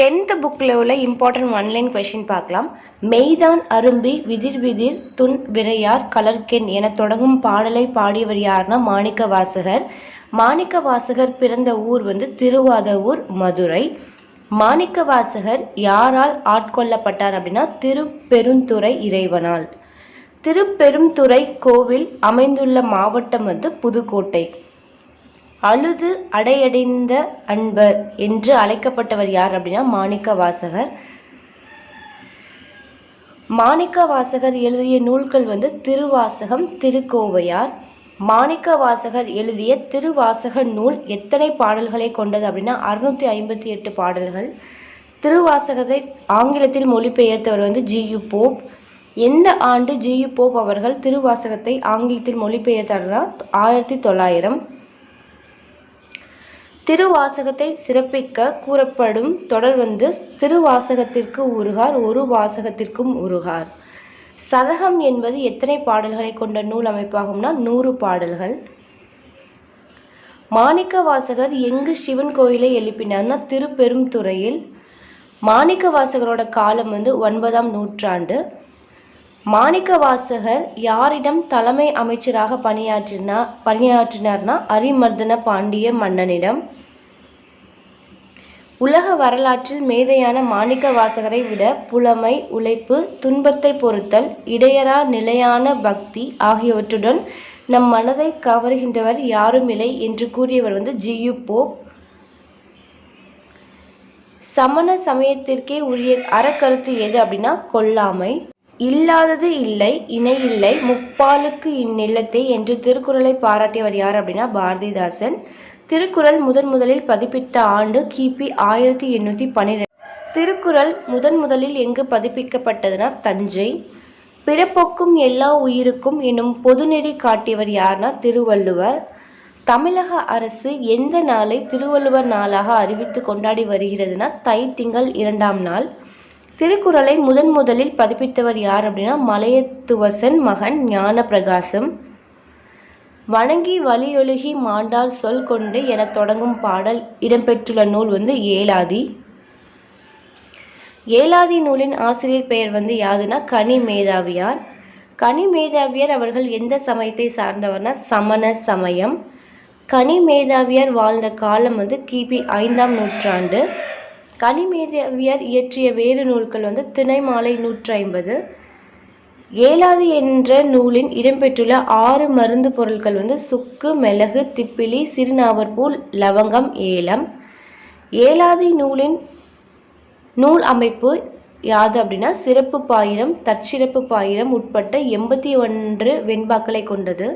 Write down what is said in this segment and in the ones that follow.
10th புக்கில் உள்ள important one line question பார்க்கலாம். மெய்தான் அரும்பி விதிர் விதிர் துன் விரையார் கலர்கென் என தொடங்கும் பாடலை பாடியவர் யார்னா மாணிக்க வாசகர். மாணிக்க வாசகர் பிறந்த ஊர் திருவாதவூர், மதுரை. மாணிக்க வாசகர் யாரால் ஆட்கொள்ளப்பட்டார் அப்படின்னா திருப்பெருந்துறை இறைவனால். திருப்பெருந்துறை கோவில் அமைந்துள்ள மாவட்டம் புதுக்கோட்டை. அழுது அடையடைந்த அன்பர் என்று அழைக்கப்பட்டவர் யார் அப்படின்னா மாணிக்க வாசகர். மாணிக்க வாசகர் எழுதிய நூல்கள் திருவாசகம், திருக்கோவையார். மாணிக்க வாசகர் எழுதிய திருவாசக நூல் எத்தனை பாடல்களை கொண்டது அப்படின்னா 658 பாடல்கள். திருவாசகத்தை ஆங்கிலத்தில் மொழிபெயர்த்தவர் ஜியு போப். எந்த ஆண்டு ஜியு போப் அவர்கள் திருவாசகத்தை ஆங்கிலத்தில் மொழிபெயர்த்தார்னா 1900. திருவாசகத்தை சிறப்பிக்க கூறப்படும் தொடர் திருவாசகத்திற்கு உருகார், ஒரு வாசகத்திற்கும் உருகார். சதகம் என்பது எத்தனை பாடல்களை கொண்ட நூல் அமைப்பாகும்னா 100 பாடல்கள். மாணிக்க வாசகர் எங்கு சிவன் கோயிலை எழுப்பினார்னா திருப்பெருந்துறையில். மாணிக்க வாசகரோட காலம் 9ஆம் நூற்றாண்டு. மாணிக்க வாசகர் யாரிடம் தலைமை அமைச்சராக பணியாற்றினார்னா அரிமர்தன பாண்டிய மன்னனிடம். உலக வரலாற்றில் மேதையான மாணிக்க வாசகரை விட புலமை, உழைப்பு, துன்பத்தை பொறுத்தல், இடையறா நிலையான பக்தி ஆகியவற்றுடன் நம் மனதை கவர்கின்றவர் யாரும் இல்லை என்று கூறியவர் ஜியு போப். சமண சமயத்திற்கே உரிய அறக்கருத்து எது அப்படின்னா கொல்லாமை. இல்லாதது இல்லை, இணை இல்லை, முப்பாலுக்கு இந்நிலத்தை என்று திருக்குறளை பாராட்டியவர் யார் அப்படின்னா பாரதிதாசன். திருக்குறள் முதலில் பதிப்பித்த ஆண்டு கிபி 1812. திருக்குறள் முதலில் எங்கு பதிப்பிக்கப்பட்டதுன்னா தஞ்சை. பிறப்பொக்கும் எல்லா உயிருக்கும் என்னும் பொதுநெறி காட்டியவர் யார்னா திருவள்ளுவர். தமிழக அரசு எந்த நாளை திருவள்ளுவர் நாளாக அறிவித்து கொண்டாடி வருகிறதுனா தை திங்கள் 2ஆம் நாள். திருக்குறளை முதலில் பதிப்பித்தவர் யார் அப்படின்னா மலையத்துவசன் மகன் ஞான பிரகாசம். வணங்கி வலியொழுகி மாண்டார் சொல் கொண்டு என தொடங்கும் பாடல் இடம்பெற்றுள்ள நூல் ஏலாதி. ஏலாதி நூலின் ஆசிரியர் பெயர் யாதுன்னா கனி மேதாவியார். கனி மேதாவியார் அவர்கள் எந்த சமயத்தை சார்ந்தவர்னா சமண சமயம். கனி மேதாவியார் வாழ்ந்த காலம் கிபி 5ஆம் நூற்றாண்டு. கனி மேதாவியார் இயற்றிய வேறு நூல்கள் திணைமாலை 150. ஏலாதி என்ற நூலின் இடம்பெற்றுள்ள 6 மருந்து பொருட்கள் சுக்கு, மிளகு, திப்பிலி, சிறுநாவற்பூ, லவங்கம், ஏலம். ஏலாதி நூலின் நூல் அமைப்பு யாது அப்படின்னா சிறப்பு பாயிரம், தற்சிறப்பு பாயிரம் உட்பட்ட 81 வெண்பாக்களை கொண்டது.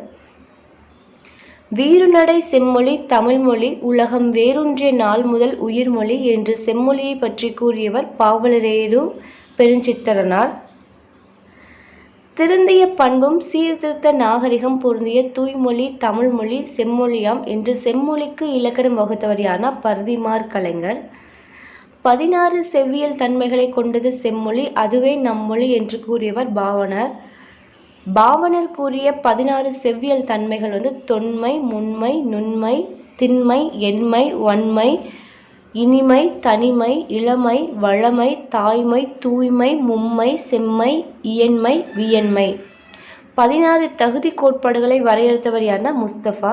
வீறுநடை செம்மொழி தமிழ்மொழி உலகம் வேரூன்றிய நாள் முதல் உயிர்மொழி என்று செம்மொழியை பற்றி கூறியவர் பாவலரேறு பெருஞ்சித்திரனார். திருந்திய பண்பும் சீர்திருத்த நாகரிகம் பொருந்திய தூய்மொழி தமிழ்மொழி செம்மொழியாம் என்று செம்மொழிக்கு இலக்கணம் வகுத்தவர் யார்னா பரிதிமாற் கலைஞர். 16 செவ்வியல் தன்மைகளை கொண்டது செம்மொழி, அதுவே நம்மொழி என்று கூறியவர் பாவனர். பாவனர் கூறிய 16 செவ்வியல் தன்மைகள் தொன்மை, முன்மை, நுண்மை, திண்மை, எண்மை, வன்மை, இனிமை, தனிமை, இளமை, வளமை, தாய்மை, தூய்மை, மும்மை, செம்மை, இயன்மை, வியன்மை. 16 தகுதி கோட்பாடுகளை வரையறுத்தவர் யார்னா முஸ்தபா.